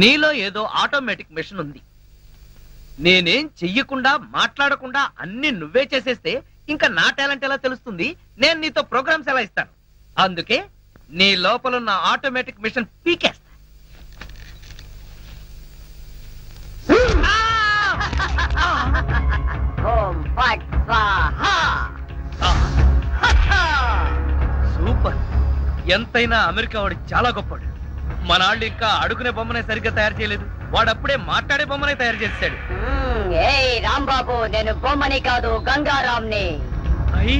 నీలో ఏదో automatic machine ఉంది. నేనేం చెయ్యకుండా మాట్లాడకుండా అన్ని నువ్వే చేసేస్తే ఇంకా నా టాలెంట్ ఎలా తెలుస్తుంది? నేను నీతో ప్రోగ్రామ్స్ ఎలా ఇస్తాను? అందుకే నీ లోపల ఉన్న ఆటోమేటిక్ మిషన్ పీకేస్తా. సూపర్. ఎంతైనా అమెరికా వాడు చాలా గొప్పవాడు. మనాళ్ళు ఇంకా అడుగునే బొమ్మనే సరిగ్గా తయారు చేయలేదు, వాడప్పుడే మాట్లాడే బొమ్మనే తయారు చేశాడు. రాంబాబు, నేను బొమ్మని కాదు గంగారాంని. అయ్యి,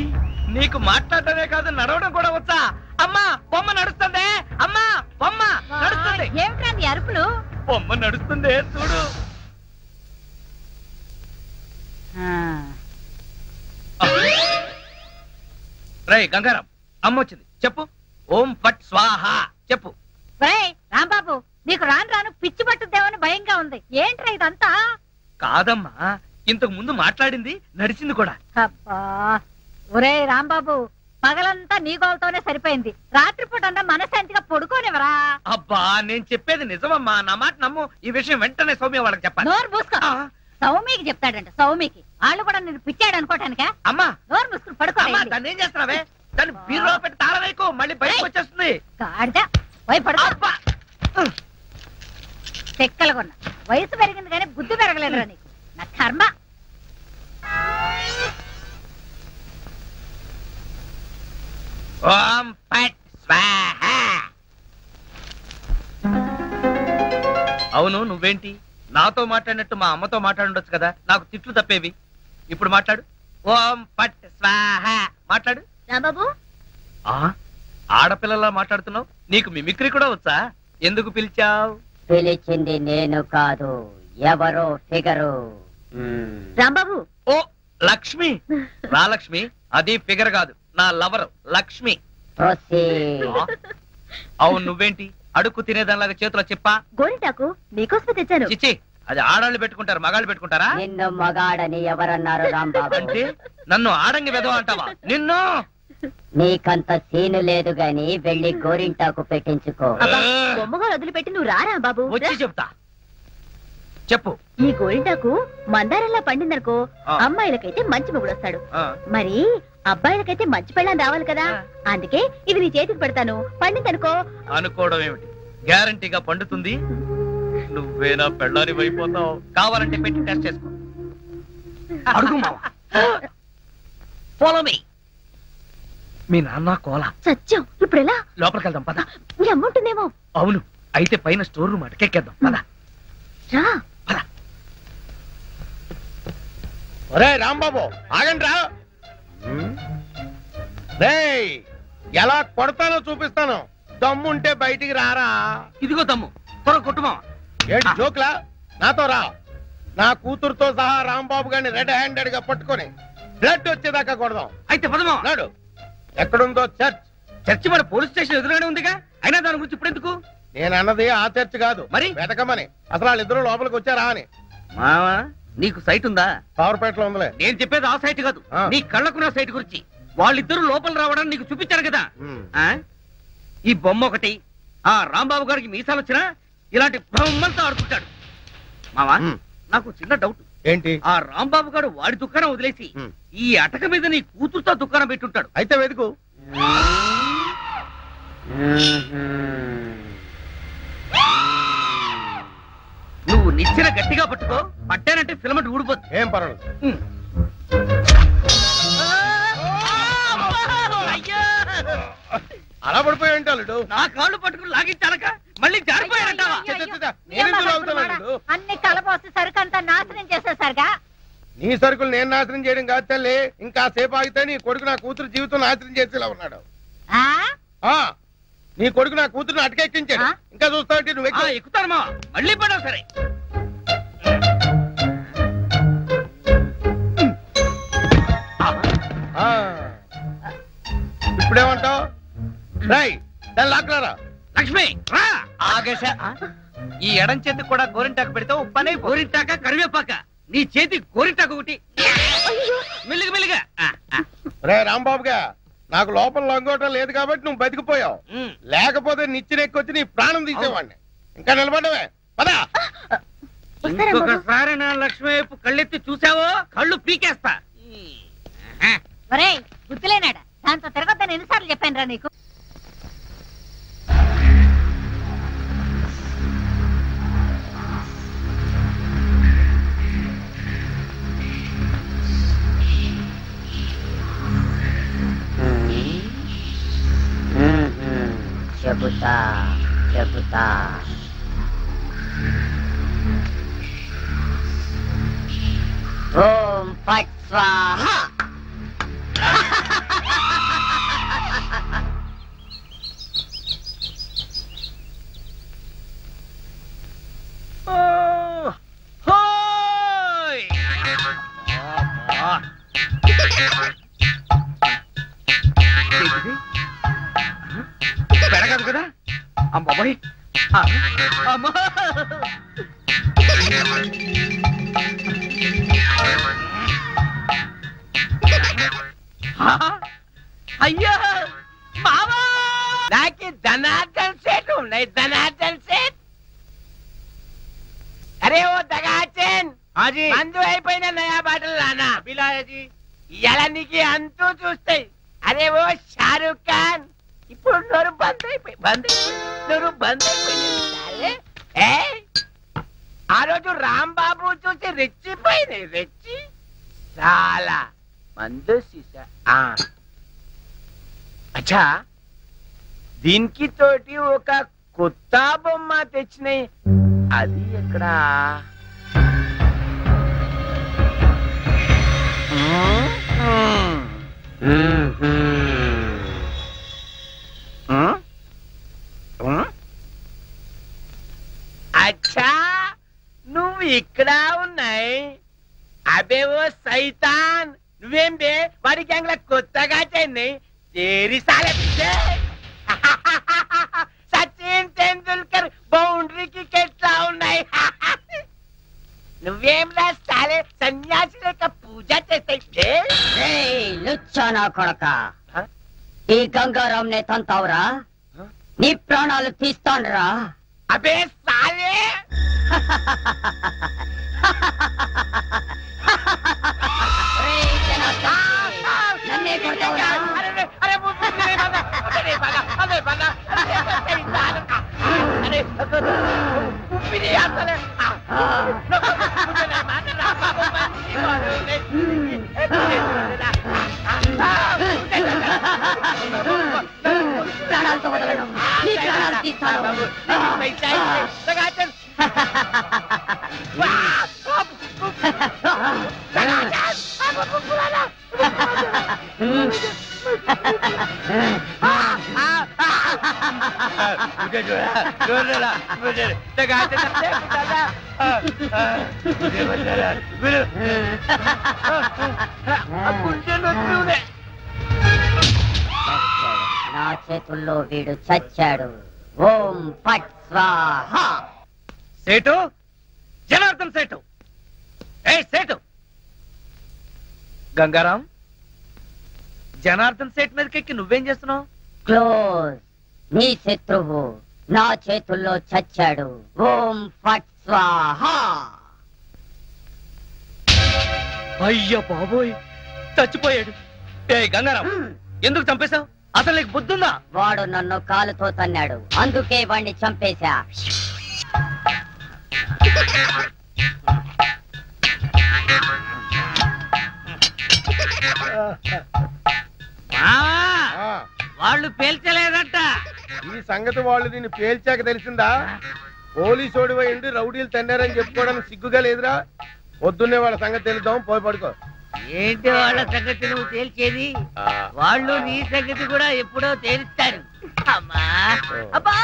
నీకు మాట్లాడటమే కాదు నడవడం కూడా వచ్చా? అమ్మా బొమ్మ నడుస్తుంది, అమ్మా బొమ్మ నడుస్తుంది. ఏమిటండి అరుపులు? బొమ్మ నడుస్తుంది చూడు. రై గంగారాం, అమ్మ వచ్చింది, చెప్పు. ఓం ఫట్ స్వాహ చెప్పు. రాంబాబు, నీకు రాను రాను పిచ్చి పట్టుద్దేమని భయంగా ఉంది. ఏంట్రా ఇదంతా? కాదమ్మా, ఇంతకు ముందు మాట్లాడింది నడిచింది కూడా. అబ్బా, ఒరే రాంబాబు, పగలంతా నీ గోలతోనే సరిపోయింది. రాత్రిపూట అన్నా మనశాంతిగా పడుకోనివరా? అబ్బా, నేను చెప్పేది నిజమమ్మా, నా మాట నమ్ము. ఈ విషయం వెంటనే సౌమ్య వాళ్ళకి చెప్పాలి. నోరు మూసుకో. సౌమికి చెప్తాడంట. సౌమికి వాళ్ళు కూడా నేను పిచ్చాడు అనుకోటానికా? అమ్మా నోరు మూసుకుని పడుకో. దాన్ని ఏం చేస్తున్నావే? దాన్ని బీరులో పెట్టి తాళవేకు, మళ్ళీ బయటకు వచ్చేస్తుంది. గాడిద, పోయి పడుకో. చెక్కలు కొన్నా. వయసు పెరిగింది కానీ బుద్ధి పెరగలేదురా నీకు. నా కర్మ. ఓం ఫట్ స్వాహ. అవును, నువ్వేంటి నాతో మాట్లాడినట్టు మా అమ్మతో మాట్లాడుండొచ్చు కదా, నాకు తిట్లు తప్పేవి. ఇప్పుడు మాట్లాడు. ఓం ఫట్ స్వాహ మాట్లాడు. రాంబాబు, ఆడపిల్లలా మాట్లాడుతున్నావు. నీకు మిమిక్రీ కూడా వచ్చా? ఎందుకు పిలిచావు? పిలిచింది నేను కాదు, ఎవరో ఫిగరు. రాంబాబు. ఓ లక్ష్మి. రా లక్ష్మి, అది ఫిగర్ కాదు, నా లవర్ లక్ష్మి. అవును, నువ్వేంటి అడుక్కు తినేదానిలాగా చేతిలో చెప్పా? గోరింటాకు మీకోసమే తెచ్చాను. చిచ్చి, అది ఆడాళ్ళు పెట్టుకుంటారు, మగాళ్ళు పెట్టుకుంటారా? నిన్ను మగాడని ఎవరన్నారు రాంబాబు? అంటే నన్ను ఆడంగి వెధవ అంటావా? నిన్ను. నీకంత సీను లేదు గాని వెళ్ళి గోరింటాకు పెట్టించుకో. బొమ్మగా వదిలిపెట్టి నువ్వు రారా బాబు? వచ్చి చెప్తా, చెప్పు. ఈ గోరింటాకు మందారంలా పండిందనుకో, అమ్మాయిలకైతే మంచి మొగుడు వస్తాడు. మరి అబ్బాయిలకైతే మంచి పెళ్ళం రావాలి కదా, అందుకే ఇది నీ చేతికి పెడతాను. పండిందనుకో. అనుకోవడం ఏమిటి, గ్యారంటీగా పండుతుంది. నువ్వేనా పెళ్ళాని అయిపోతావు. కావాలంటే పెట్టి టెస్ట్ చేసుకో. అడుగు మావా. Follow me. మీ నాన్న కోలా సత్యం. ఇప్పుడు ఎలా? లోపలికి వెళ్దాం పద. మీ అమ్మ ఉంటుందేమో. అవును, అయితే పైన స్టోర్ రూమ్ అటకెక్కేద్దాం పద. రా. ఒరే రాంబాబు, ఆగండి రా. ఎలా కొడతానో చూపిస్తాను. దమ్ముంటే బయటికి రారా. ఇదిగో దమ్ము, త్వర కొట్టుమా. ఏంటి జోక్లా? నాతో రా. నా కూతురుతో సహా రాంబాబు గారిని రెడ్ హ్యాండెడ్ గా పట్టుకొని బ్లడ్ వచ్చేదాకా కొడదాం. అయితే పదమా. నాడు ఎక్కడుందో చర్చ్. చర్చి మన పోలీస్ స్టేషన్ ఎదురుగానే ఉందిగా, అయినా దాని గురించి ఇప్పుడు ఎందుకు? నేను అన్నది ఆ చర్చ్ కాదు, మరి వెతకమని. అసలు వాళ్ళిద్దరూ లోపలికి వచ్చారా అని. మావా, నీకు సైట్ ఉందా? పవర్పేటలో ఉందిలే. నేను చెప్పేది ఆ సైట్ కాదు, నీ కళ్ళకున్న సైట్ గురించి. వాళ్ళిద్దరూ లోపల రావడానికి నీకు చూపించారు కదా. ఈ బొమ్మ ఒకటి, ఆ రాంబాబు గారికి మీసాలు వచ్చినా ఇలాంటి బొమ్మలతో ఆడుకుంటాడు. మావా, నాకు చిన్న డౌట్. ఏంటి? ఆ రాంబాబు గారు వాడి దుకాణం వదిలేసి ఈ అటక మీద నీ కూతురుతో దుకాణం పెట్టుంటాడు. అయితే వెతుకు. నువ్వు నిచ్చెన గట్టిగా పట్టుకో, పట్టానంటే ఫిలమెంట్ ఊడిపోతుంది. ఏం పర్వాలేదు. అలా పడిపోయి ఉంటాడు. నా కాళ్ళు పట్టుకుని లాగించాలక మళ్ళీ జారిపోయాడంటావా? అన్ని కలపోసి సరుకంతా నాశనం చేసేసరిగా. నీ సరుకులు నేను నాశనం చేయడం కాదు తల్లి. ఇంకా సేపు ఆగితే నీ కొడుకు నా కూతురు జీవితం నాశనం చేసేలా ఉన్నాడు. నీ కొడుకు నా కూతురుని అటకెక్కించాడు. ఇంకా చూస్తావు నువ్వు ఎక్కుతానమ్మా. మళ్ళీ పడవు సరే. ఇప్పుడేమంటావు? రై దాన్ని లాక్కరా. లక్ష్మి రా. ఆగేశ, ఈ ఎడం చేతికి కూడా గోరింటాకు పెడితే ఉప్పనే. గోరింటాక కరివేపాక నీ చేతి గోరింటాకు ఒకటి. మెల్లిగా మెల్లిగా. రే రాంబాబుగా, నాకు లోపల లంగోటం లేదు కాబట్టి నువ్వు బతికిపోయావు. లేకపోతే నిచ్చినెక్కొచ్చి నీ ప్రాణం తీసేవాడిని. ఇంకా నిలబడవే పదా. ఇంకొకసారి నా లక్ష్మి వైపు కళ్ళెత్తి చూసావో కళ్ళు పీకేస్తా. ఒరేయ్ గుర్తులేనాడా, దాంతో తిరగొద్దని ఎన్నిసార్లు చెప్పాను రా నీకు. చెబుతా చెబుతా. ఓం ఫట్ స్వాహ. పెరగదు కదా అమ్మాయి. అమ్మా అయ్యా మామా, నాకు ధనార్దన్ సేట్ ఉన్నాయి. ధనార్దన్ సేట్. అరే ఓ దగాచన్, మందు అయిపోయిన నయా బాటలు రానా ఇలా నీకు అంతూ చూస్తాయి. అరే ఓ షారూక్ ఖాన్, ఇప్పుడు నోరు బంద్ అయిపోయి నోరు బంద్ అయిపోయింది. ఆ రోజు రాంబాబు చూసి రెచ్చిపోయింది. రెచ్చి చాలా మందు సీసా. అచ్చా, దీనికి తోటి ఒక కొత్త బొమ్మ తెచ్చినాయి. అది ఎక్కడ? అచ్చా, నువ్వు ఇక్కడ ఉన్నాయి. అబే ఓ సైతాన్, నువ్వేం బే వాడి గ్యాంగ్ల కొత్తగా చెన్నై తేరి సాలే. సచిన్ తెండూల్కర్ బౌండరీకి ఎట్లా ఉన్నాయి? నువ్వేం రాస్తాలే సన్యాసి లేక పూజ చేస్తాయి. లుచ్చానా కొడక, ఈ గంగారాం నే తంతావురా, నీ ప్రాణాలు తీస్తానురా. అబే సాలే, నన్నే కొడతావురా? ప్రాణాలతో వదలను, నీ ప్రాణాలు తీస్తాను. నా చేతుల్లో వీడు చచ్చాడు. ఓం ఫట్ స్వాహ. సేటు, జనార్దన్ సేటు. ఏ సేటు, గంగారాం, జనార్దన్ సేట్ మీదకెక్కి నువ్వేం చేస్తున్నావు? క్లోజ్. నీ శత్రువు నా చేతుల్లో చచ్చాడు. ఓం ఫట్ స్వాహ. అయ్యా బాబోయ్, చచ్చిపోయాడు. ఏ గంగారాం, ఎందుకు చంపేశావు? అసలు నీకు బుద్ధుందా? వాడు నన్ను కాలుతో తన్నాడు, అందుకే వాణ్ణి చంపేశా. వాళ్ళు పేల్చలేదట. ఈ సంగతి వాళ్ళు నిన్ను పేల్చాక తెలిసిందా? పోలీసు ఓడిపోయింది, రౌడీలు తన్నారని చెప్పుకోవడానికి సిగ్గుగా లేదురా? పొద్దున్నే వాళ్ళ సంగతి తెలుద్దాం, పోయి పడుకో. ఏంటి వాళ్ళ సంగతి నువ్వు తేల్చేది? వాళ్ళు నీ సంగతి కూడా ఎప్పుడో తేలుస్తారు. అమ్మా అబ్బా.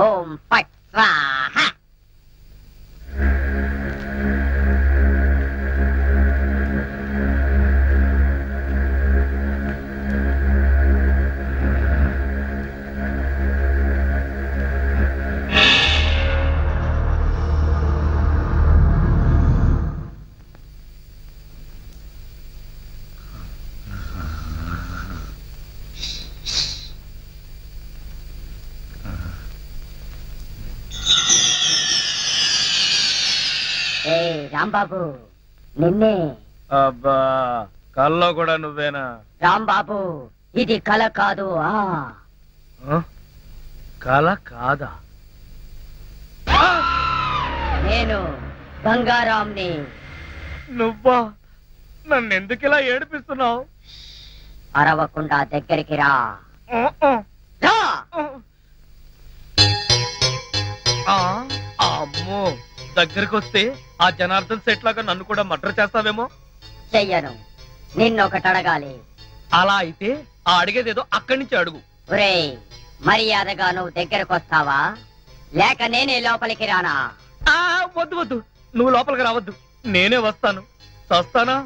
ఓం ఫట్ స్వాహ. రాంబాబు నిన్నే. అబ్బా కల్లో కూడా నువ్వేనా? రాంబాబు ఇది కల కాదు. కల కాదా? నేను గంగారాంని. నువ్వా? నన్ను ఎందుకు ఇలా ఏడిపిస్తున్నావు? అరవకుండా దగ్గరికి రా. అమ్మో, దగ్గరికి వస్తే ఆ జనార్దన్ సెట్ లాగా నన్ను కూడా మర్డర్ చేస్తావేమో. చెయ్యను. నిన్నొకటి అడగాలి. అలా అయితే ఆ అడిగేదేదో అక్కడి నుంచి అడుగు. ఒరేయ్, మర్యాదగా నువ్వు దగ్గరకు వస్తావా లేక నేనే లోపలికి రానా? వద్దు వద్దు, నువ్వు లోపలికి రావద్దు, నేనే వస్తాను. చస్తానా?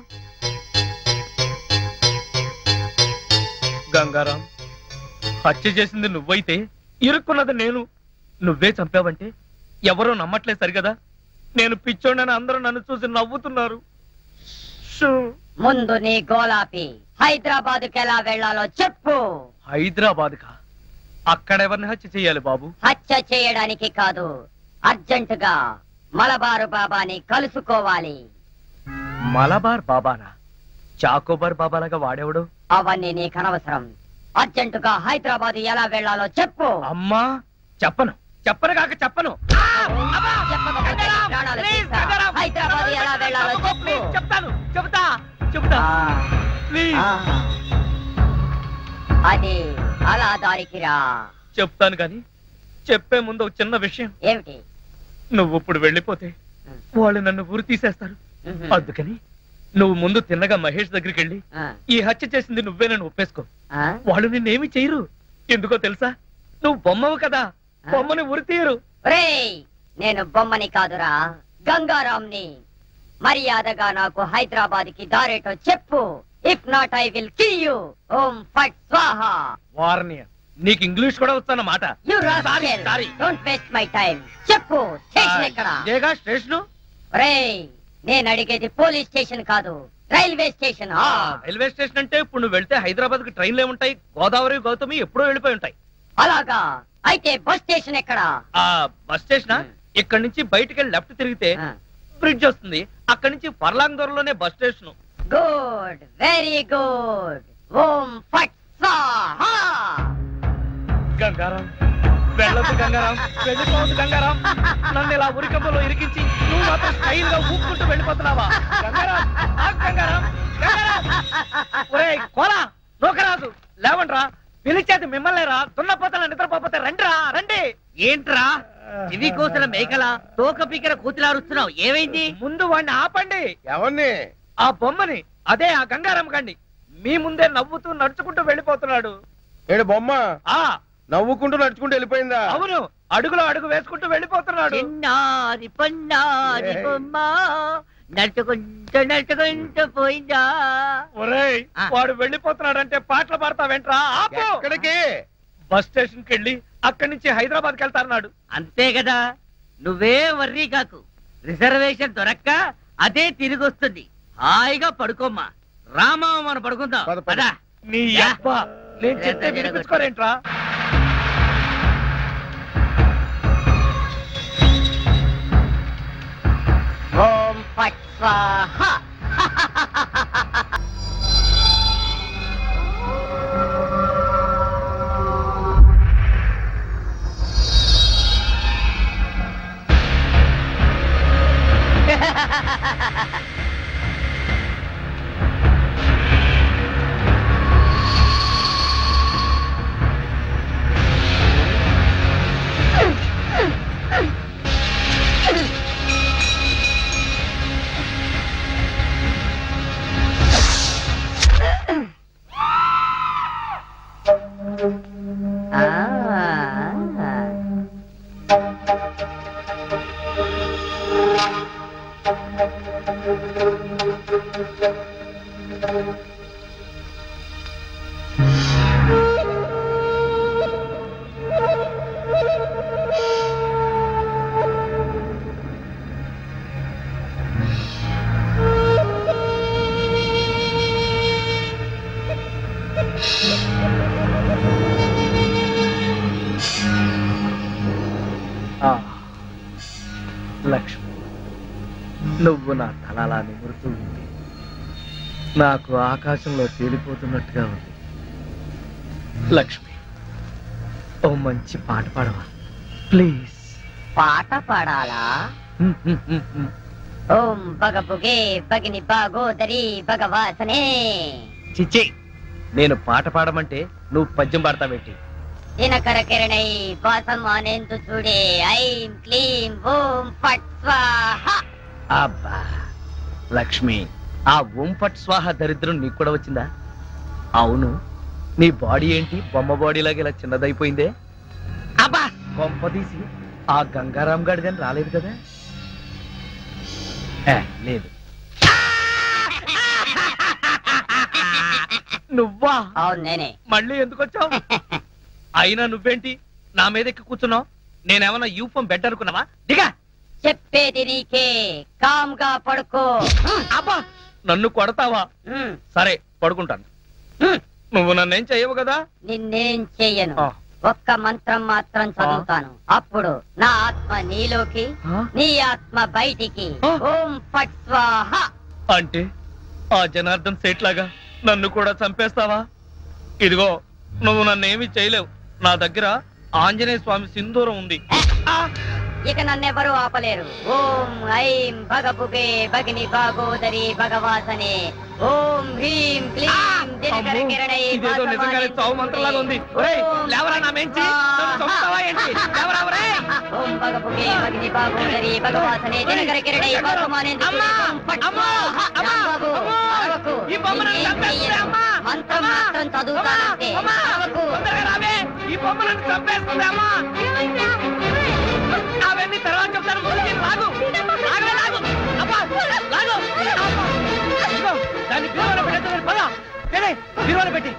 గంగారాం, హత్య చేసింది నువ్వైతే ఇరుక్కున్నది నేను. నువ్వే చంపావంటే ఎవరో నమ్మట్లేదు సరిగదా. నేను పిచ్చోడని అందరూ నన్ను చూసి నవ్వుతున్నారు. ముందు నీ గోలాపి హైదరాబాద్కి ఎలా వెళ్లాలో చెప్పు. హైదరాబాద్ కా? అక్కడెవరిని హత్య చెయ్యాలి బాబు? హత్య చేయడానికి కాదు, అర్జెంటుగా మలబారు బాబాని కలుసుకోవాలి. మలబార్ బాబానా? చాకోబార్ బాబాలాగా వాడేవాడు? అవన్నీ నీకు అనవసరం. అర్జెంటుగా హైదరాబాద్ ఎలా వెళ్లాలో చెప్పు. అమ్మా చెప్పను, చెప్పను కాక చెప్పను. హైదరాబాద్ ఎలా వెళ్లాలో చెప్పు. చెప్తాను, చెబుతా చెబుతా. అది అలా దారికి రా. చెప్తాను కాని చెప్పే ముందు ఒక చిన్న విషయం. ఏమిటి? నువ్వు ఇప్పుడు వెళ్ళిపోతే వాళ్ళు నన్ను ఊరు తీసేస్తారు. అందుకని నువ్వు ముందు తిన్నగా మహేష్ దగ్గరికి వెళ్ళి ఈ హత్య చేసింది నువ్వేనని ఒప్పేసుకో. వాళ్ళు నిన్నేమి చేయరు. ఎందుకో తెలుసా? నువ్వు బొమ్మవు కదా, బొమ్మని ఉరి తీయరు. నేను బొమ్మని కాదురా, గంగారాంని. మర్యాదగా నాకు హైదరాబాద్ కి దారేటో చెప్పు. If not I will kill you. ఓం ఫట్ స్వాహ. వార్నియ, నీకు ఇంగ్లీష్ కూడా వస్తానమాట. Don't waste my time. చెప్పు, స్టేషన్ ఎక్కడ? ఇదేగా స్టేషను. నేను అడిగేది పోలీస్ స్టేషన్ కాదు, రైల్వే స్టేషన్. రైల్వే స్టేషన్ అంటే ఇప్పుడు నువ్వు వెళ్తే హైదరాబాద్ కి ట్రైన్లు ఏముంటాయి? గోదావరి, గౌతమి ఎప్పుడో వెళ్ళిపోయి ఉంటాయి. అలాగా? అయితే బస్ స్టేషన్ ఎక్కడ? బస్ స్టేషన్ ఇక్కడి నుంచి బయటికి వెళ్ళి లెఫ్ట్ తిరిగితే బ్రిడ్జ్ వస్తుంది. అక్కడి నుంచి ఫర్లాంగ్ దూరంలోనే bus station. Good, very good. ఓం ఫట్ స్వాహ. గంగారాం, వెళ్ళొద్దు గంగారాం, వెళ్ళిపోవద్దు గంగారాం. నన్ను ఇలా ఉరికంపలో ఇరికించి నువ్వు మాత్రం స్టైల్ గా ఊపుకుంటూ వెళ్ళిపోతున్నావా? గంగారాం, గంగారాం, గంగారాం. ఒరేయ్ కోలా, నూకరాజు, లేవండ్రా. పిలిచేది మిమ్మల్ని రా. దున్నపోతల నిద్రపోతే రండిరా, రండి. ఏంట్రా ఇవి కోసిన మేకల తోక పీకర కూతులారుస్తున్నావు? ఏమైంది? ముందు వాడిని ఆపండి. ఎవరిని? ఆ బొమ్మని. అదే ఆ గంగారాం గండి. మీ ముందే నవ్వుతూ నడుచుకుంటూ వెళ్ళిపోతున్నాడు. ఏడు బొమ్మ నవ్వుకుంటూ నడుచుకుంటూ వెళ్ళిపోయిందా? అవును, అడుగులో అడుగు వేసుకుంటూ వెళ్ళిపోతున్నాడు. చిన్నారి పొన్నారి బొమ్మ నడుచుకుంటూ నడుచుకుంటూ పోయిందా? ఒరేయ్, వాడు వెళ్ళిపోతున్నాడంటే పాటలు పాడతావేంట్రా? ఎక్కడికి? బస్ స్టేషన్ కి వెళ్ళి అక్కడి నుంచి హైదరాబాద్ కి వెళ్తారన్నాడు. అంతే కదా, నువ్వే వర్రీ కాకు. రిజర్వేషన్ దొరక్క అదే తిరిగి వస్తుంది. హాయిగా పడుకోమ్మా. రామా, మనం పడుకుందాం. పద. నీ అబ్బా, నేను చెప్తే వినిపించుకోరేంట్రా? ఓం ఫట్ స్వాహ. లక్ష్మి, నువ్వు నా తలలా నిమురుతూ ఉంది, నాకు ఆకాశంలో తేలిపోతున్నట్టుగా ఉంది. లక్ష్మి, ఓ మంచి పాట పాడవా ప్లీజ్? పాట పాడాలా? ఓం బగబుగే బగిని బాగోదరి భగవాసనే. చిచ్చి, నేను పాట పాడమంటే నువ్వు పద్యం పాడతావేంటి? దినకర కిరణై వాసం అనేందు చూడే ఐం క్లీం ఓం ఫట్ స్వాహ. అబ్బా లక్ష్మి, ఆ ఓం ఫట్ స్వాహ దరిద్రం నీకు కూడా వచ్చిందా? అవును, నీ బాడీ ఏంటి బొమ్మ బాడీలాగా ఇలా చిన్నదైపోయిందే? అబ్బా కొంపదీసి ఆ గంగారాం గడిదని రాలేదు కదా? లేదు. నువ్వా? అవును నేనే. మళ్ళీ ఎందుకు వచ్చావు? అయినా నువ్వేంటి నా మీద ఎక్కి కూర్చున్నావు? నేనేమన్నా యూఫం బెడ్ అనుకున్నావా? దిగా. చెప్పేది నీకే, కామ్గా పడుకో. అబ్బా నన్ను కొడతావా? సరే పడుకుంటాను. నువ్వు నన్నేం చెయ్యవు కదా? నిన్నేం చెయ్యను. ఒక్క మంత్రం మాత్రం చదువుతాను, అప్పుడు నా ఆత్మ నీలోకి, నీ ఆత్మ బయటికి. ఓం ఫట్ స్వాహ. అంటే ఆ జనార్దన్ సేట్ లాగా నన్ను కూడా చంపేస్తావా? ఇదిగో, నువ్వు నన్నేమి చేయలేవు. నా దగ్గర ఆంజనేయ స్వామి సింధూరం ఉంది. ఇక నన్నెవరూ ఆపలేరు. ఓం ఐం భగబుగే భగిని భాగోదరి భగవాసనే. ఓం హ్రీం క్లీం దినకర కిరణై. ఇదేదో నిజంగానే చావు మంత్రంలాగా ఉంది. లేవరా నా మెంచి, నన్ను చంపుతావా ఏంటి? లేవరా ఒరేయ్. ఓం భగబుగే భగిని భాగోదరి భగవాసనే దినకర కిరణై వాసమానేందు ఈ బొమ్మను చంపేస్తుంది అమ్మా. మంత్రం మాత్రం చదువుతానంటే. ఈ బొమ్మలను చంపేస్తుంది అమ్మా. అవన్నీ తర్వాత చెప్తాను. లాగు లాగు లాగు. అబ్బా లాగు. దాన్ని బీరువాలో పెట్టేద్దాం. పద బీరువాలో పెట్టి